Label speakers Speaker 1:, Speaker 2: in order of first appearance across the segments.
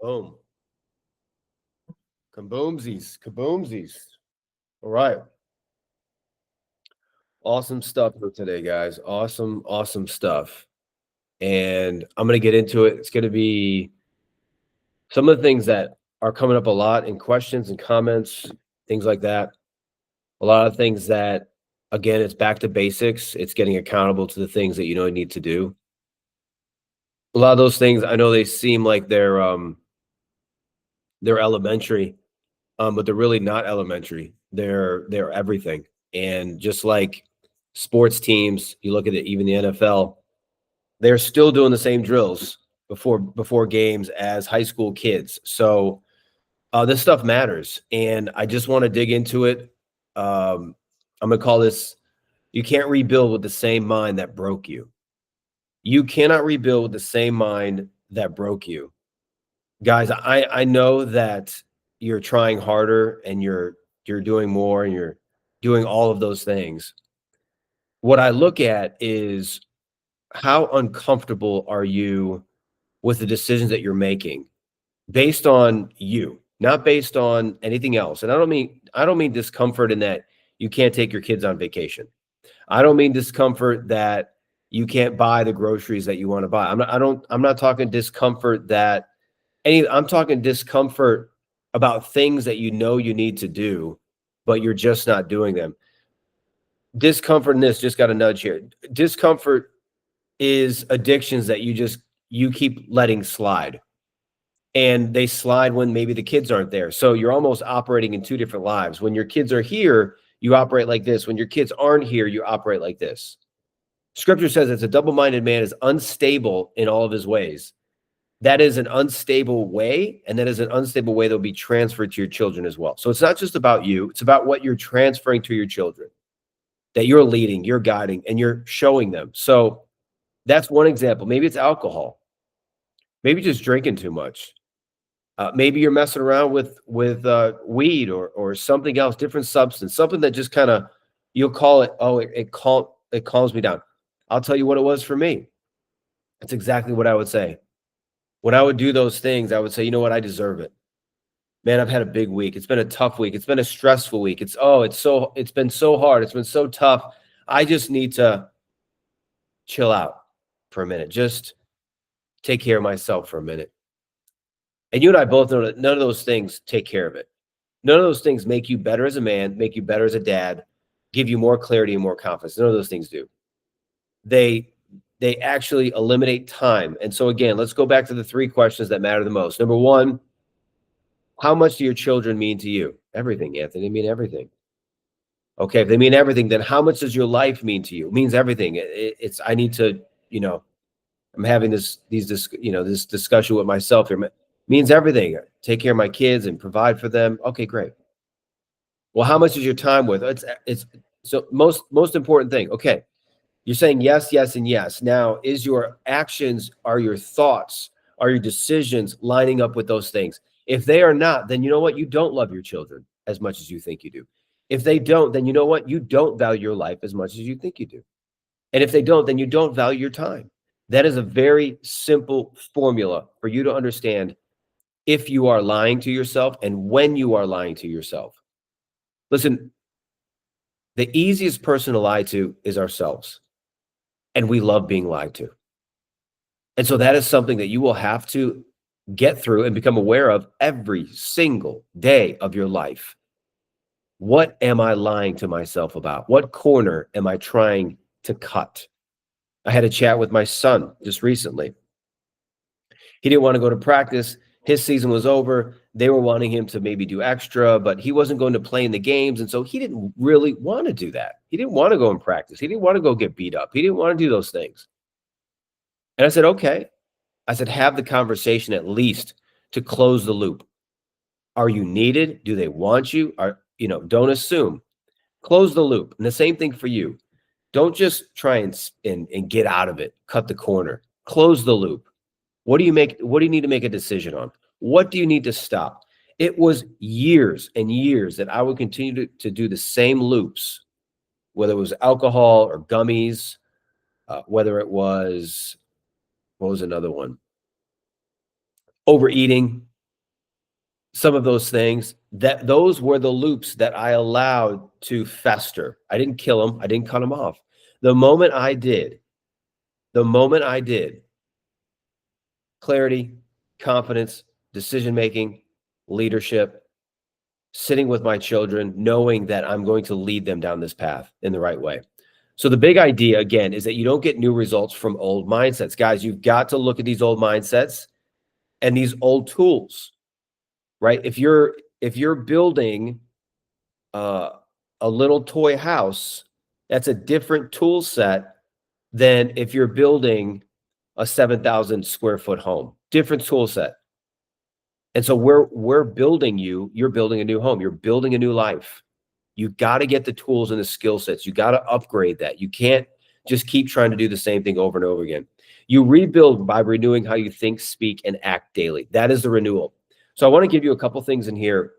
Speaker 1: Boom. Kaboomsies. Kaboomsies. All right. Awesome stuff for today, guys. Awesome, awesome stuff. And I'm going to get into it. It's going to be some of the things that are coming up a lot in questions and comments, things like that. A lot of things that, again, it's back to basics. It's getting accountable to the things that you know you need to do. A lot of those things, I know they seem like they're elementary, but they're really not elementary. They're everything. And just like sports teams, you look at it, even the NFL, they're still doing the same drills before games as high school kids. So this stuff matters, and I just want to dig into it. I'm gonna call this: you can't rebuild with the same mind that broke you. You cannot rebuild with the same mind that broke you, guys. I know that you're trying harder and you're doing more and you're doing all of those things. What I look at is how uncomfortable are you with the decisions that you're making based on you, not based on anything else. And I don't mean discomfort in that you can't take your kids on vacation. I don't mean discomfort that you can't buy the groceries that you want to buy. I'm not talking discomfort that I'm talking discomfort about things that you know you need to do, but you're just not doing them. Discomfort in this, just got a nudge here. Discomfort is addictions that you keep letting slide. And they slide when maybe the kids aren't there. So you're almost operating in two different lives. When your kids are here, you operate like this. When your kids aren't here, you operate like this. Scripture says it's a double-minded man is unstable in all of his ways. That is an unstable way, and that is an unstable way that will be transferred to your children as well. So it's not just about you, it's about what you're transferring to your children, that you're leading, you're guiding, and you're showing them. So that's one example. Maybe it's alcohol. Maybe just drinking too much. Maybe you're messing around with weed or something else, different substance, something that just kind of you'll call it. Oh, it calms me down. I'll tell you what it was for me. It's exactly what I would say. When I would do those things, I would say, you know what, I deserve it. Man, I've had a big week. It's been a tough week. It's been a stressful week. It's been so hard. It's been so tough. I just need to chill out for a minute. Just take care of myself for a minute. And you and I both know that none of those things take care of it. None of those things make you better as a man, make you better as a dad, give you more clarity and more confidence. None of those things do. They actually eliminate time. And so again, let's go back to the three questions that matter the most. Number one, how much do your children mean to you? Everything, Anthony. They mean everything. Okay, if they mean everything, then how much does your life mean to you? It means everything. It's I need to, I'm having this discussion with myself here. It means everything. Take care of my kids and provide for them. Okay, great. Well, how much is your time worth? It's so most important thing. Okay, you're saying yes, yes, and yes. Now, is your actions, are your thoughts, are your decisions lining up with those things? If they are not, then you know what? You don't love your children as much as you think you do. If they don't, then you know what? You don't value your life as much as you think you do. And if they don't, then you don't value your time. That is a very simple formula for you to understand if you are lying to yourself and when you are lying to yourself. Listen, the easiest person to lie to is ourselves. And we love being lied to. And so that is something that you will have to get through and become aware of every single day of your life. What am I lying to myself about? What corner am I trying to cut? I had a chat with my son just recently. He didn't want to go to practice. His season was over. They were wanting him to maybe do extra, but he wasn't going to play in the games. And so he didn't really want to do that. He didn't want to go and practice. He didn't want to go get beat up. He didn't want to do those things. And I said, okay. I said, have the conversation at least to close the loop. Are you needed? Do they want you? Don't assume. Close the loop. And the same thing for you. Don't just try and get out of it. Cut the corner. Close the loop. What do you need to make a decision on? What do you need to stop? It was years and years that I would continue to do the same loops, whether it was alcohol or gummies, whether it was, what was another one? Overeating. some of those things, that those were the loops that I allowed to fester. I didn't kill them. I didn't cut them off. The moment I did, clarity, confidence, decision-making, leadership, sitting with my children, knowing that I'm going to lead them down this path in the right way. So the big idea, again, is that you don't get new results from old mindsets. Guys, you've got to look at these old mindsets and these old tools, right? If you're building a little toy house, that's a different tool set than if you're building a 7,000 square foot home. Different tool set. And so we're building you. You're building a new home. You're building a new life. You got to get the tools and the skill sets. You got to upgrade that. You can't just keep trying to do the same thing over and over again. You rebuild by renewing how you think, speak, and act daily. That is the renewal. So I want to give you a couple things in here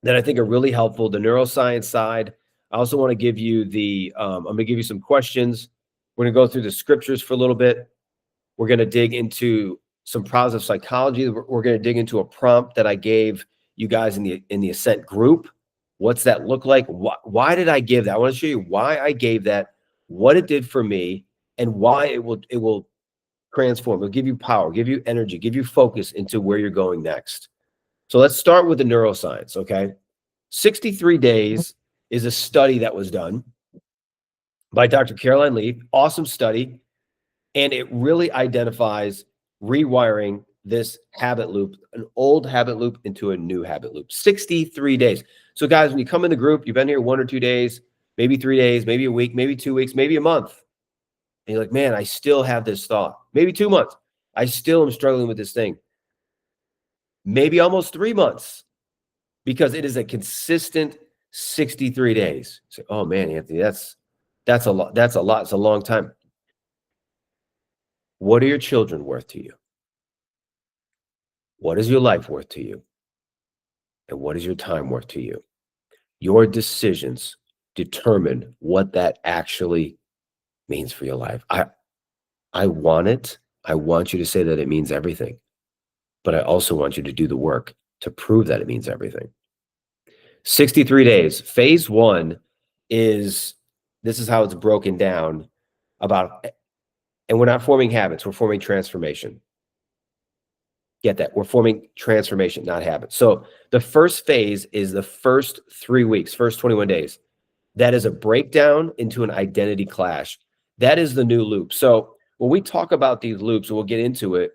Speaker 1: that I think are really helpful. The neuroscience side. I also want to give you I'm going to give you some questions. We're going to go through the scriptures for a little bit. We're going to dig into some positive psychology. We're going to dig into a prompt that I gave you guys in the Ascent group. What's that look like? Why did I give that? I want to show you why I gave that, what it did for me, and why it will transform. It'll give you power, give you energy, give you focus into where you're going next. So let's start with the neuroscience, okay? 63 days is a study that was done by Dr. Caroline Leaf. Awesome study. And it really identifies rewiring this habit loop, an old habit loop into a new habit loop. 63 days. So guys, when you come in the group, you've been here 1 or 2 days, maybe 3 days, maybe a week, maybe 2 weeks, maybe a month. And you're like, man, I still have this thought. Maybe 2 months. I still am struggling with this thing. Maybe almost 3 months, because it is a consistent 63 days. So, oh man, Anthony, that's a lot. That's a lot. It's a long time. What are your children worth to you? What is your life worth to you? And what is your time worth to you? Your decisions determine what that actually means for your life. I want it. I want you to say that it means everything. But I also want you to do the work to prove that it means everything. 63 days. Phase 1 is, this is how it's broken down about, and we're not forming habits, we're forming transformation. Get that? We're forming transformation, not habits. So the first phase is the first 3 weeks, first 21 days. That is a breakdown into an identity clash. That is the new loop. So when we talk about these loops, we'll get into it.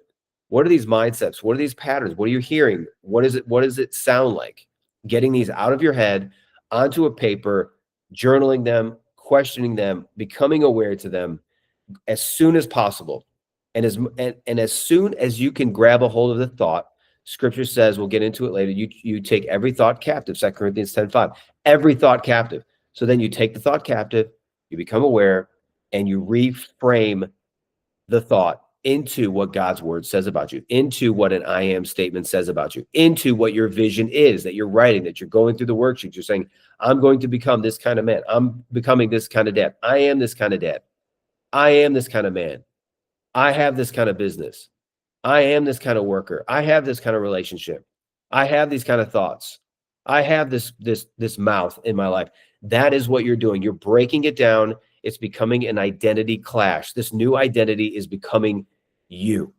Speaker 1: What are these mindsets? What are these patterns? What are you hearing? What does it sound like? Getting these out of your head onto a paper, journaling them, questioning them, becoming aware to them as soon as possible. And as soon as you can grab a hold of the thought, scripture says, we'll get into it later, you take every thought captive, 2 Corinthians 10:5, every thought captive. So then you take the thought captive, you become aware, and you reframe the thought into what God's word says about you, into what an I am statement says about you, into what your vision is that you're writing, that you're going through the worksheets. You're saying, I'm going to become this kind of man. I'm becoming this kind of dad. I am this kind of dad. I am this kind of man. I have this kind of business. I am this kind of worker. I have this kind of relationship. I have these kind of thoughts. I have this mouth in my life. That is what you're doing. You're breaking it down. It's becoming an identity clash. This new identity is becoming you.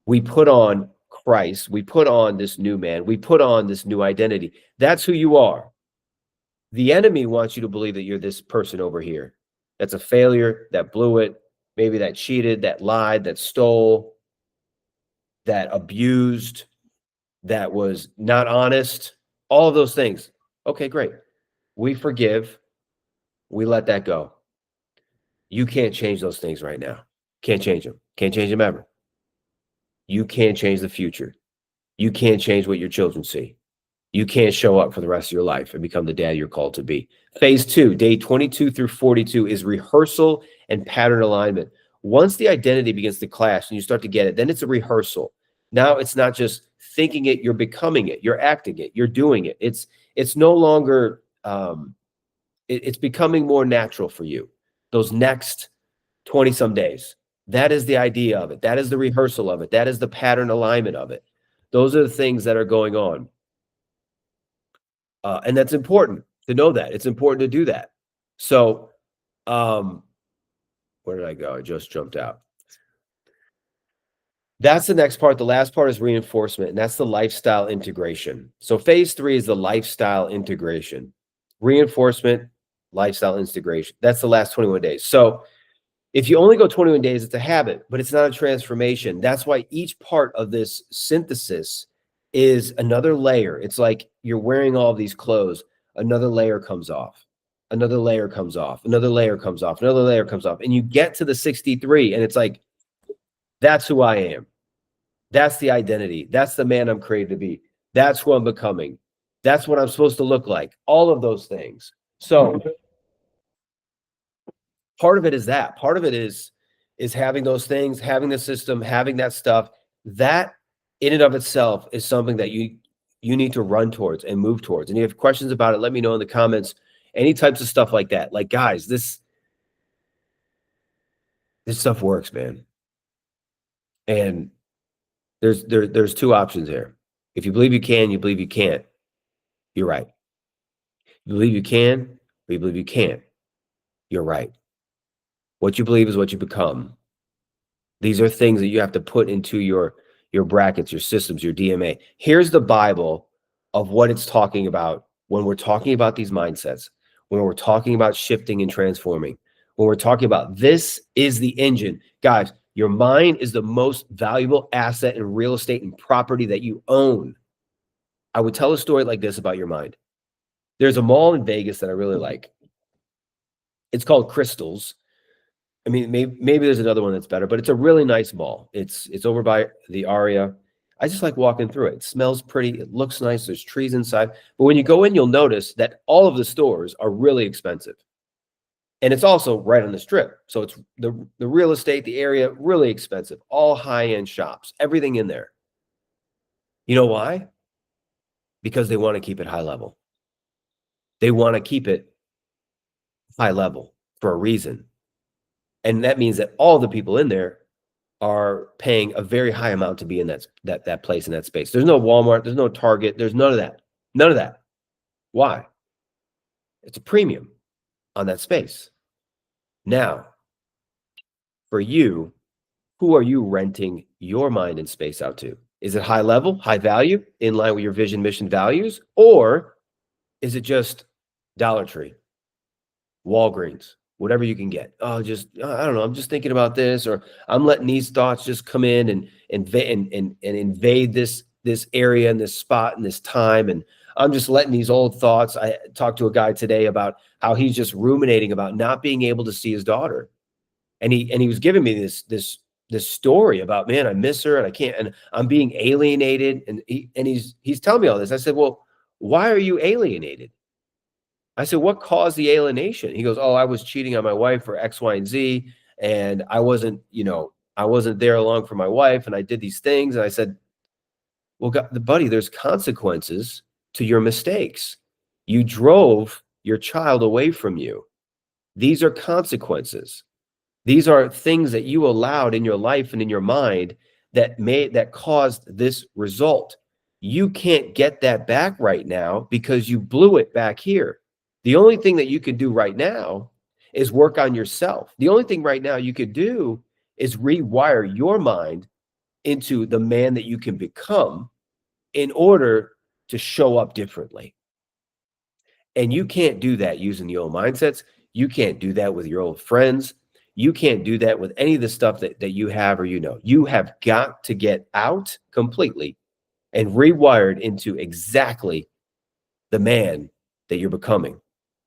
Speaker 1: We put on Christ. We put on this new man. We put on this new identity. That's who you are. The enemy wants you to believe that you're this person over here. That's a failure, that blew it, maybe that cheated, that lied, that stole, that abused, that was not honest, all of those things. Okay, great. We forgive. We let that go. You can't change those things right now. Can't change them. Can't change them ever. You can't change the future. You can't change what your children see. You can't show up for the rest of your life and become the dad you're called to be. Phase 2, day 22 through 42, is rehearsal and pattern alignment. Once the identity begins to clash and you start to get it, then it's a rehearsal. Now it's not just thinking it, you're becoming it, you're acting it, you're doing it. It's no longer, it's becoming more natural for you. Those next 20 some days, that is the idea of it. That is the rehearsal of it. That is the pattern alignment of it. Those are the things that are going on. And that's important to know that. It's important to do that. So, where did I go? I just jumped out. That's the next part. The last part is reinforcement, and that's the lifestyle integration. So phase 3 is the lifestyle integration. Reinforcement, lifestyle integration. That's the last 21 days. So if you only go 21 days, it's a habit, but it's not a transformation. That's why each part of this synthesis is another layer. It's like you're wearing all of these clothes. Another layer comes off. Another layer comes off. Another layer comes off. Another layer comes off. And you get to the 63, and it's like, that's who I am. That's the identity. That's the man I'm created to be. That's who I'm becoming. That's what I'm supposed to look like. All of those things. So part of it is that. Part of it is having those things, having the system, having that stuff. That in and of itself is something that you need to run towards and move towards. And if you have questions about it, let me know in the comments. Any types of stuff like that. Like, guys, this stuff works, man. And there's two options here. If you believe you can, you believe you can't. You're right. You believe you can, or you believe you can't. You're right. What you believe is what you become. These are things that you have to put into your brackets, your systems, your DMA. Here's the Bible of what it's talking about when we're talking about these mindsets, when we're talking about shifting and transforming, when we're talking about this is the engine. Guys, your mind is the most valuable asset in real estate and property that you own. I would tell a story like this about your mind. There's a mall in Vegas that I really like. It's called Crystals. I mean, maybe there's another one that's better, but it's a really nice mall. It's over by the Aria. I just like walking through it. It smells pretty. It looks nice. There's trees inside. But when you go in, you'll notice that all of the stores are really expensive. And it's also right on the strip. So it's the real estate, the area, really expensive. All high-end shops, everything in there. You know why? Because they want to keep it high level. They want to keep it high level for a reason. And that means that all the people in there are paying a very high amount to be in that place, in that space. There's no Walmart, there's no Target, there's none of that. None of that. Why? It's a premium on that space. Now, for you, who are you renting your mind and space out to? Is it high level, high value, in line with your vision, mission, values? Or is it just Dollar Tree, Walgreens, whatever you can get? Oh, just, I don't know, I'm just thinking about this, or I'm letting these thoughts just come in and invade this area and this spot and this time. And I'm just letting these old thoughts. I talked to a guy today about how he's just ruminating about not being able to see his daughter. And he was giving me this story about, man, I miss her and I can't, and I'm being alienated. And he's telling me all this. I said, well, why are you alienated? I said, what caused the alienation? He goes, oh, I was cheating on my wife for X, Y, and Z. And I wasn't there along for my wife. And I did these things. And I said, well, buddy, there's consequences to your mistakes. You drove your child away from you. These are consequences. These are things that you allowed in your life and in your mind that caused this result. You can't get that back right now because you blew it back here. The only thing that you can do right now is work on yourself. The only thing right now you could do is rewire your mind into the man that you can become in order to show up differently. And you can't do that using the old mindsets. You can't do that with your old friends. You can't do that with any of the stuff that you have or you know. You have got to get out completely and rewired into exactly the man that you're becoming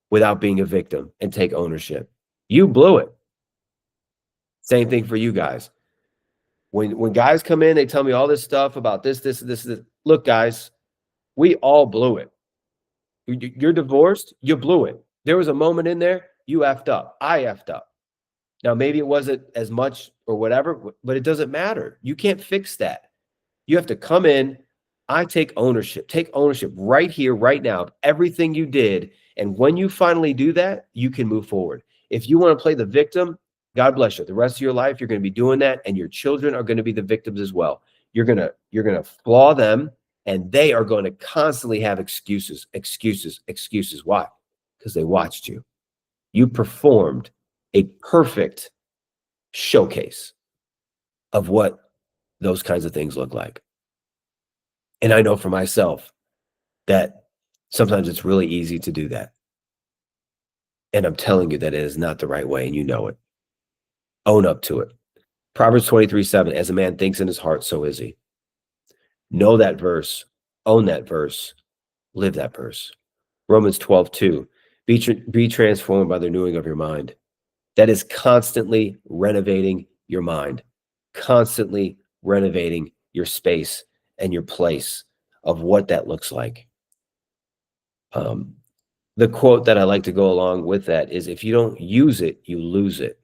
Speaker 1: without being a victim, and take ownership. You blew it. Same thing for you guys. When guys come in, they tell me all this stuff about this. Look, guys, we all blew it. You're divorced, you blew it. There was a moment in there, you effed up. I effed up. Now, maybe it wasn't as much or whatever, but it doesn't matter. You can't fix that. You have to come in. I take ownership. Take ownership right here, right now, of everything you did. And when you finally do that, you can move forward. If you want to play the victim, God bless you. The rest of your life, you're going to be doing that, and your children are going to be the victims as well. you're gonna flaw them, and they are going to constantly have excuses. Why? Because they watched you. You performed a perfect showcase of what those kinds of things look like. And I know for myself that sometimes it's really easy to do that. And I'm telling you that it is not the right way, and you know it. Own up to it. Proverbs 23:7, as a man thinks in his heart, so is he. Know that verse, own that verse, live that verse. Romans 12:2, be transformed by the renewing of your mind. That is constantly renovating your mind, constantly renovating your space and your place of what that looks like. The quote that I like to go along with that is, if you don't use it, you lose it.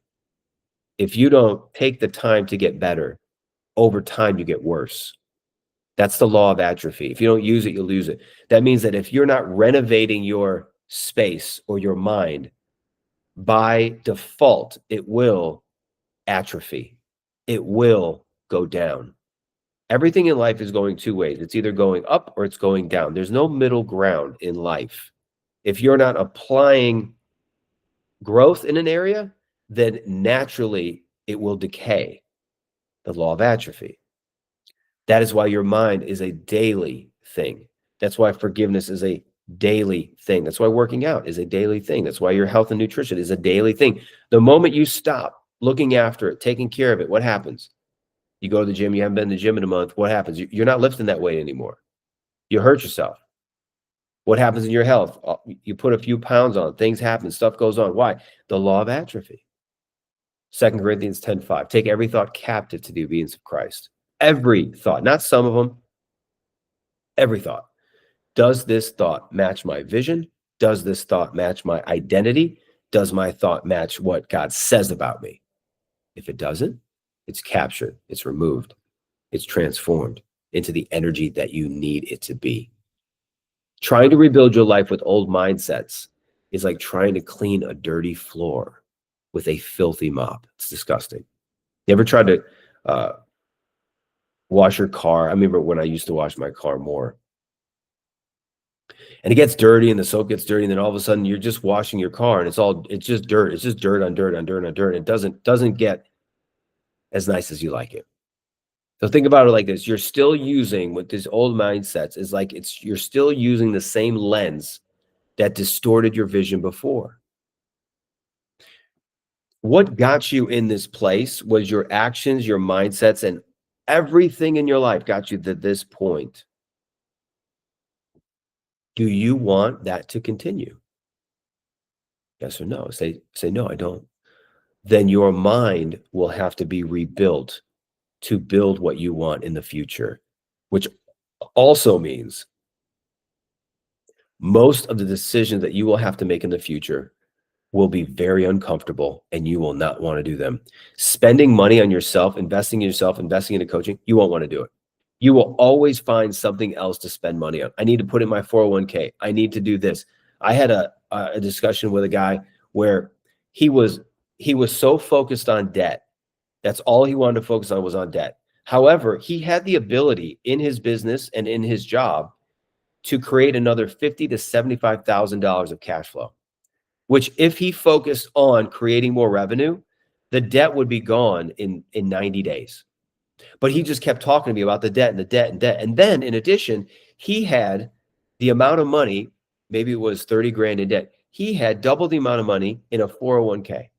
Speaker 1: If you don't take the time to get better, over time you get worse. That's the law of atrophy. If you don't use it, you lose it. That means that if you're not renovating your space or your mind, by default, it will atrophy. It will go down. Everything in life is going two ways. It's either going up or it's going down. There's no middle ground in life. If you're not applying growth in an area, then naturally it will decay. The law of atrophy. That is why your mind is a daily thing. That's why forgiveness is a daily thing. That's why working out is a daily thing. That's why your health and nutrition is a daily thing. The moment you stop looking after it, taking care of it, what happens? You go to the gym, you haven't been to the gym in a month. What happens? You're not lifting that weight anymore. You hurt yourself. What happens in your health? You put a few pounds on, things happen, stuff goes on. Why? The law of atrophy. 2 Corinthians 10:5. Take every thought captive to the obedience of Christ. Every thought, not some of them, every thought. Does this thought match my vision? Does this thought match my identity? Does my thought match what God says about me? If it doesn't, it's captured, it's removed, it's transformed into the energy that you need it to be. Trying to rebuild your life with old mindsets is like trying to clean a dirty floor with a filthy mop. It's disgusting. You ever tried to wash your car? I remember when I used to wash my car more. And it gets dirty and the soap gets dirty, and then all of a sudden you're just washing your car and it's just dirt. It's just dirt on dirt on dirt on dirt. It doesn't get as nice as you like it. So think about it like this. You're still using, with these old mindsets, is like you're still using the same lens that distorted your vision before. What got you in this place was your actions, your mindsets, and everything in your life got you to this point. Do you want that to continue? Yes or no? Say no, I don't. Then your mind will have to be rebuilt to build what you want in the future, which also means most of the decisions that you will have to make in the future will be very uncomfortable, and you will not want to do them. Spending money on yourself, investing in yourself, investing into coaching, you won't want to do it. You will always find something else to spend money on. I need to put in my 401k. I need to do this. I had a discussion with a guy where he was so focused on debt. That's all he wanted to focus on, was on debt. However, he had the ability in his business and in his job to create another $50,000 to $75,000 of cash flow, which, if he focused on creating more revenue, the debt would be gone in 90 days. But he just kept talking to me about the debt and the debt and debt. And then in addition, he had the amount of money, maybe it was 30 grand in debt. He had double the amount of money in a 401k.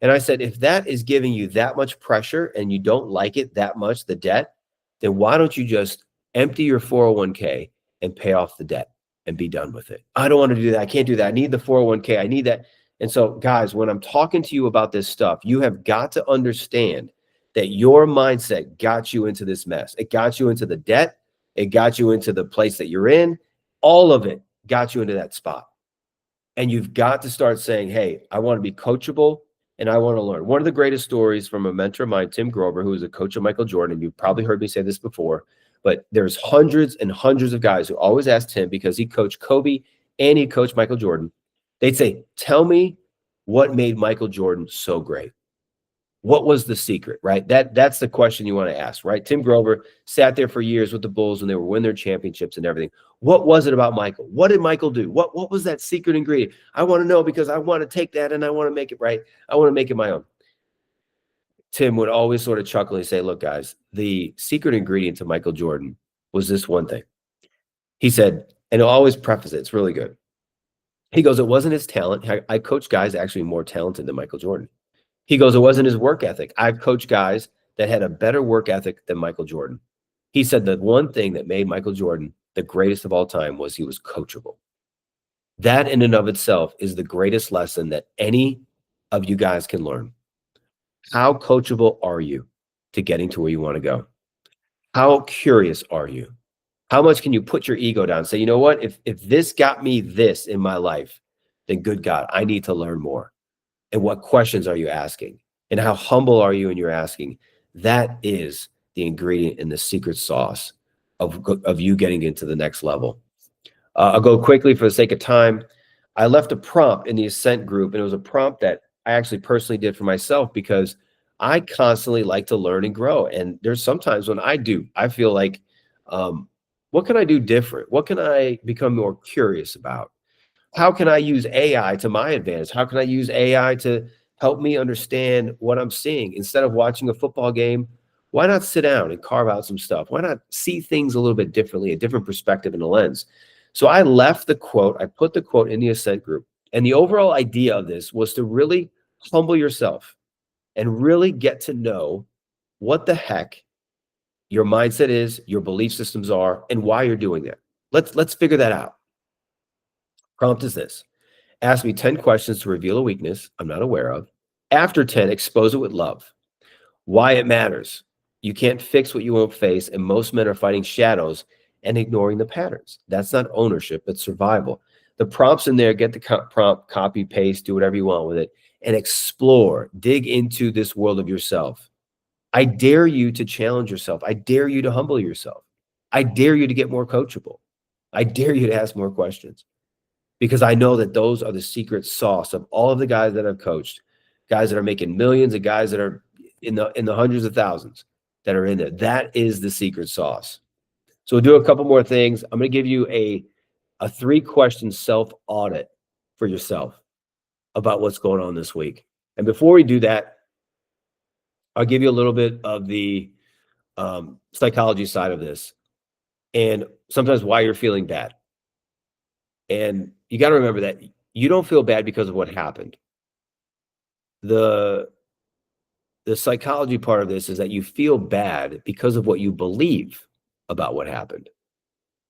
Speaker 1: And I said, if that is giving you that much pressure and you don't like it that much, the debt, then why don't you just empty your 401k and pay off the debt and be done with it? I don't want to do that. I can't do that. I need the 401k. I need that. And so, guys, when I'm talking to you about this stuff, you have got to understand that your mindset got you into this mess. It got you into the debt. It got you into the place that you're in. All of it got you into that spot. And you've got to start saying, hey, I want to be coachable and I want to learn. One of the greatest stories from a mentor of mine, Tim Grover, who is a coach of Michael Jordan, and you've probably heard me say this before, but there's hundreds and hundreds of guys who always ask Tim, because he coached Kobe and he coached Michael Jordan. They'd say, tell me what made Michael Jordan so great. What was the secret, right? That's the question you want to ask, right? Tim Grover sat there for years with the Bulls when they were winning their championships and everything. What was it about Michael? What did Michael do? What was that secret ingredient? I want to know because I want to take that and I want to make it right. I want to make it my own. Tim would always sort of chuckle and say, look, guys, the secret ingredient to Michael Jordan was this one thing. He said, and he'll always preface it, it's really good. He goes, it wasn't his talent. I coached guys actually more talented than Michael Jordan. He goes, it wasn't his work ethic. I've coached guys that had a better work ethic than Michael Jordan. He said the one thing that made Michael Jordan the greatest of all time was he was coachable. That in and of itself is the greatest lesson that any of you guys can learn. How coachable are you to getting to where you want to go? How curious are you? How much can you put your ego down and say, you know what, if this got me this in my life, then good God, I need to learn more. And what questions are you asking? And how humble are you in your asking? That is the ingredient in the secret sauce of you getting into the next level. I'll go quickly for the sake of time. I left a prompt in the Ascent group, and it was a prompt that I actually personally did for myself because I constantly like to learn and grow. And there's sometimes when I feel like, what can I do different? What can I become more curious about? How can I use AI to my advantage? How can I use AI to help me understand what I'm seeing? Instead of watching a football game, why not sit down and carve out some stuff? Why not see things a little bit differently, a different perspective and a lens? So I left the quote, I put the quote in the Ascent group. And the overall idea of this was to really humble yourself and really get to know what the heck your mindset is, your belief systems are, and why you're doing that. Let's figure that out. Prompt is this. Ask me 10 questions to reveal a weakness I'm not aware of. After 10, expose it with love. Why it matters. You can't fix what you won't face, and most men are fighting shadows and ignoring the patterns. That's not ownership, it's survival. The prompts in there, get the prompt, copy, paste, do whatever you want with it, and explore, dig into this world of yourself. I dare you to challenge yourself. I dare you to humble yourself. I dare you to get more coachable. I dare you to ask more questions. Because I know that those are the secret sauce of all of the guys that I've coached, guys that are making millions and guys that are in the hundreds of thousands that are in there. That is the secret sauce. So we'll do a couple more things. I'm going to give you a 3-question self-audit for yourself about what's going on this week. And before we do that, I'll give you a little bit of the psychology side of this and sometimes why you're feeling bad. And you got to remember that you don't feel bad because of what happened. The psychology part of this is that you feel bad because of what you believe about what happened.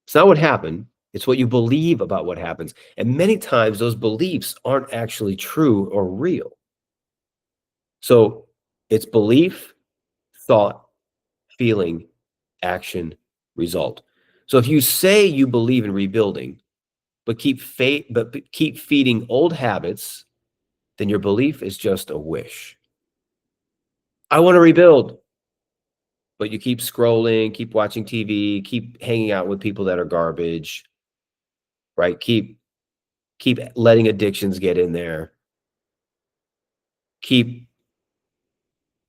Speaker 1: It's not what happened. It's what you believe about what happens. And many times those beliefs aren't actually true or real. So it's belief, thought, feeling, action, result. So if you say you believe in rebuilding, but keep feeding old habits, then your belief is just a wish. I want to rebuild, but you keep scrolling, keep watching TV, keep hanging out with people that are garbage, right? Keep letting addictions get in there. Keep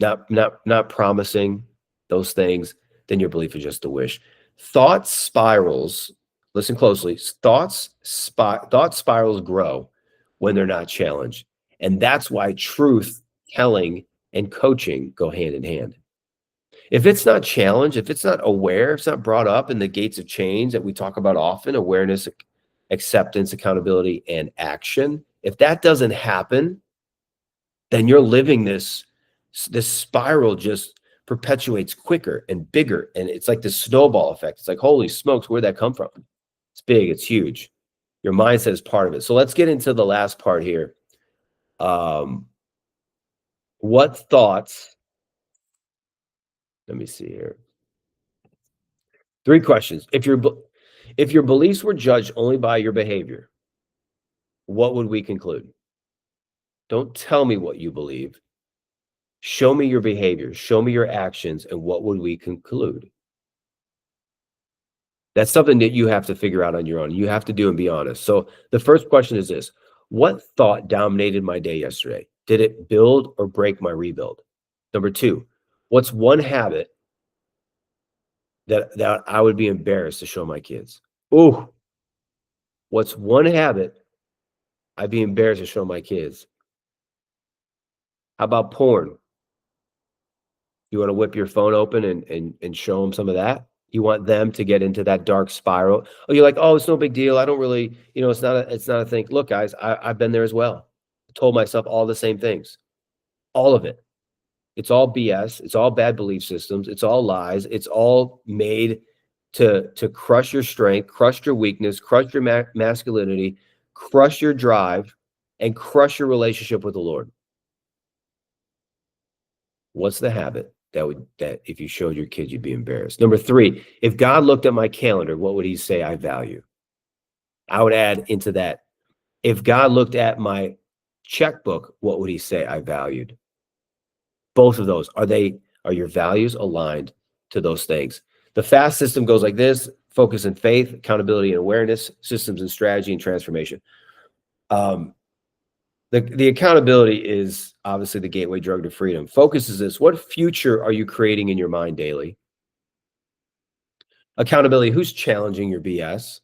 Speaker 1: not promising those things, then your belief is just a wish. Thought spirals, listen closely, thought spirals grow when they're not challenged. And that's why truth telling and coaching go hand in hand. If it's not challenged, if it's not aware, if it's not brought up in the gates of change that we talk about often, awareness, acceptance, accountability, and action, if that doesn't happen, then you're living this spiral just perpetuates quicker and bigger. And it's like this snowball effect. It's like, holy smokes, where'd that come from? It's big, it's huge. Your mindset is part of it. So let's get into the last part here. What thoughts, let me see here. 3 questions. If your beliefs were judged only by your behavior, what would we conclude? Don't tell me what you believe. Show me your behavior. Show me your actions. And what would we conclude? That's something that you have to figure out on your own. You have to do and be honest. So the first question is this. What thought dominated my day yesterday? Did it build or break my rebuild? Number two, what's one habit that I would be embarrassed to show my kids? Ooh, what's one habit I'd be embarrassed to show my kids? How about porn? You want to whip your phone open and show them some of that? You want them to get into that dark spiral? Oh, you're like, oh, it's no big deal. I don't really, it's not a thing. Look, guys, I've been there as well. I told myself all the same things, all of it. It's all BS. It's all bad belief systems. It's all lies. It's all made to crush your strength, crush your weakness, crush your masculinity, crush your drive, and crush your relationship with the Lord. What's the habit that if you showed your kids, you'd be embarrassed? Number three, if God looked at my calendar, what would he say I value? I would add into that. If God looked at my checkbook, what would he say I valued? Both of those, are your values aligned to those things? The FAST system goes like this: focus and faith, accountability and awareness, systems and strategy, and transformation. The accountability is obviously the gateway drug to freedom. Focus is this: what future are you creating in your mind daily? Accountability, who's challenging your BS?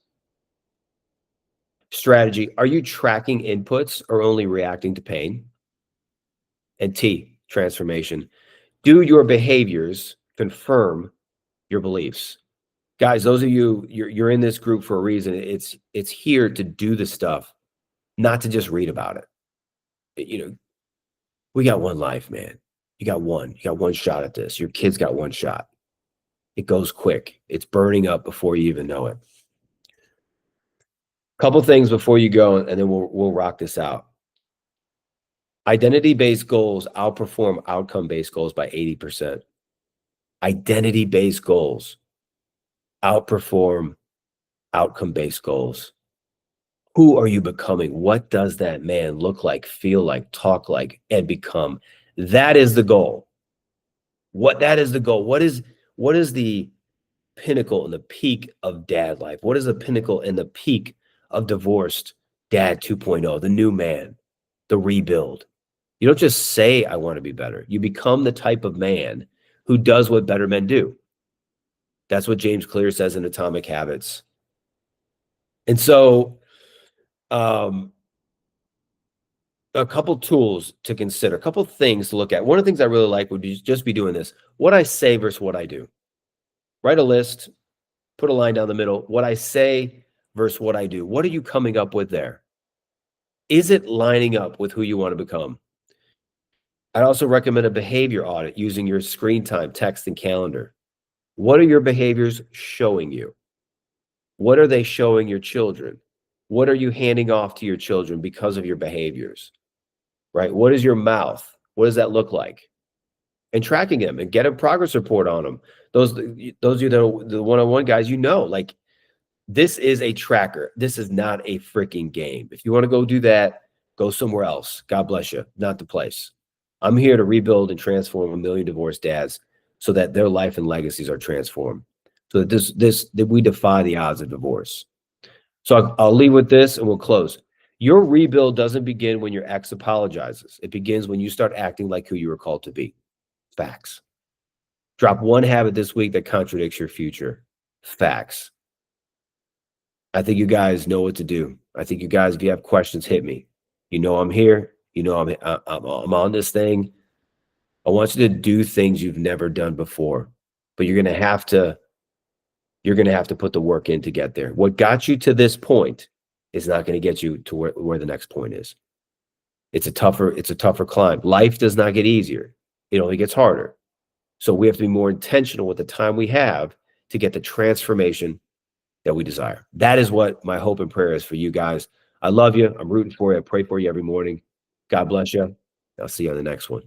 Speaker 1: Strategy, are you tracking inputs or only reacting to pain? And T, transformation, do your behaviors confirm your beliefs? Guys, those of you, you're in this group for a reason. It's here to do the stuff, not to just read about it. We got one life, man. You got one shot at this. Your kid's got one shot. It goes quick. It's burning up before you even know it. Couple things before you go, and then we'll rock this out. Identity-based goals outperform outcome-based goals by 80%. Identity-based goals outperform outcome-based goals. Who are you becoming? What does that man look like, feel like, talk like, and become? That is the goal. That is the goal. What is the pinnacle and the peak of dad life? What is the pinnacle and the peak of divorced dad 2.0, the new man, the rebuild? You don't just say, I want to be better. You become the type of man who does what better men do. That's what James Clear says in Atomic Habits. And so, a couple tools to consider, a couple things to look at. One of the things I really like would be just be doing this: what I say versus what I do. Write a list, put a line down the middle. What I say versus what I do. What are you coming up with there? Is it lining up with who you want to become? I'd also recommend a behavior audit using your screen time, text, and calendar. What are your behaviors showing you? What are they showing your children? What are you handing off to your children because of your behaviors? Right? What is your mouth? What does that look like? And tracking them and get a progress report on them. Those of you that are the one-on-one guys, like, this is a tracker. This is not a freaking game. If you want to go do that, go somewhere else. God bless you. Not the place. I'm here to rebuild and transform 1 million divorced dads so that their life and legacies are transformed, so that we defy the odds of divorce. So I'll leave with this and we'll close. Your rebuild doesn't begin when your ex apologizes. It begins when you start acting like who you were called to be. Facts. Drop one habit this week that contradicts your future. Facts. I think you guys know what to do. I think you guys, if you have questions, hit me. I'm here. I'm on this thing. I want you to do things you've never done before, but you're going to have to put the work in to get there. What got you to this point is not going to get you to where the next point is. It's a tougher climb. Life does not get easier. It only gets harder. So we have to be more intentional with the time we have to get the transformation that we desire. That is what my hope and prayer is for you guys. I love you. I'm rooting for you. I pray for you every morning. God bless you. I'll see you on the next one.